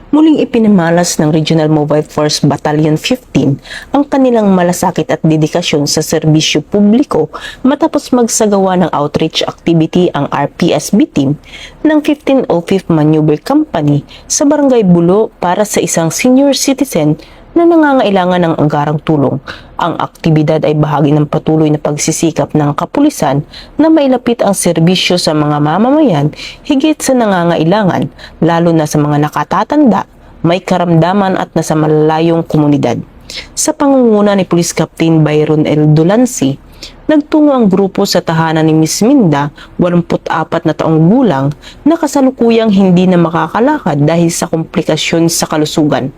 Muling ipinamalas ng Regional Mobile Force Battalion 15 ang kanilang malasakit at dedikasyon sa serbisyo publiko matapos magsagawa ng outreach activity ang RPSB team ng 1505th Maneuver Company sa Barangay Bulo para sa isang senior citizen na nangangailangan ng anggarang tulong. Ang aktibidad ay bahagi ng patuloy na pagsisikap ng kapulisan na mailapit ang serbisyo sa mga mamamayan higit sa nangangailangan, lalo na sa mga nakatatanda, may karamdaman at nasa malalayong komunidad. Sa pangunguna ni Police Captain Byron L. Dulansi, nagtungo ang grupo sa tahanan ni Miss Minda, 84 na taong gulang, na kasalukuyang hindi na makakalakad dahil sa komplikasyon sa kalusugan.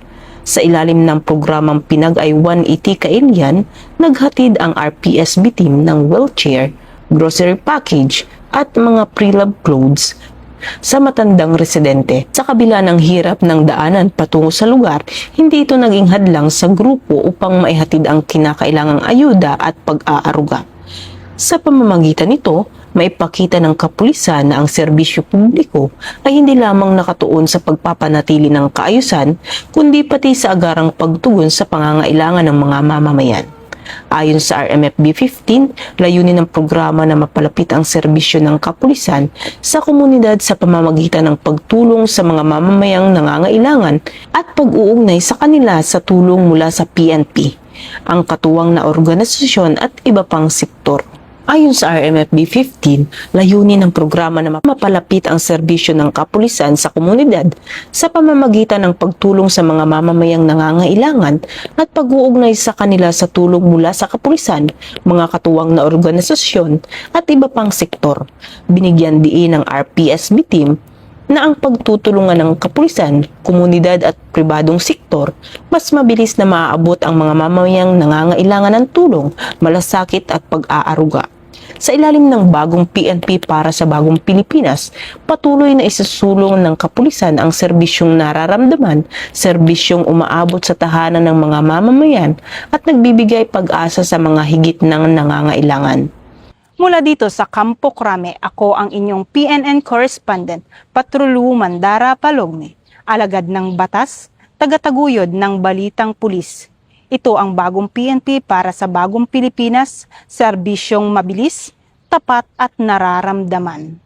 Sa ilalim ng programang Pinag-ay 180 Kailian, naghatid ang RPSB team ng wheelchair, grocery package at mga pre-love clothes sa matandang residente. Sa kabila ng hirap ng daanan patungo sa lugar, hindi ito naging hadlang sa grupo upang maihatid ang kinakailangang ayuda at pag-aaruga. Sa pamamagitan nito, maipakita ng kapulisan na ang serbisyo publiko ay hindi lamang nakatuon sa pagpapanatili ng kaayusan, kundi pati sa agarang pagtugon sa pangangailangan ng mga mamamayan. Ayon sa RMFB 15, layunin ng programa na mapalapit ang serbisyo ng kapulisan sa komunidad sa pamamagitan ng pagtulong sa mga mamamayang nangangailangan at pag-uugnay sa kanila sa tulong mula sa PNP, ang katuwang na organisasyon at iba pang sektor. Ayon sa RMFB 15, layunin ng programa na mapalapit ang serbisyo ng kapulisan sa komunidad sa pamamagitan ng pagtulong sa mga mamamayang nangangailangan at pag-uugnay sa kanila sa tulong mula sa kapulisan, mga katuwang na organisasyon at iba pang sektor. Binigyan diin ng RPSB team na ang pagtutulungan ng kapulisan, komunidad at pribadong sektor, mas mabilis na maaabot ang mga mamamayang nangangailangan ng tulong, malasakit at pag-aaruga. Sa ilalim ng bagong PNP para sa bagong Pilipinas, patuloy na isasulong ng kapulisan ang serbisyong nararamdaman, serbisyong umaabot sa tahanan ng mga mamamayan at nagbibigay pag-asa sa mga higit ng nangangailangan. Mula dito sa Campo Crame, ako ang inyong PNN correspondent, Patrolu Mandara Palogne, alagad ng batas, tagataguyod ng balitang pulis. Ito ang bagong PNP para sa bagong Pilipinas, serbisyong mabilis, tapat at nararamdaman.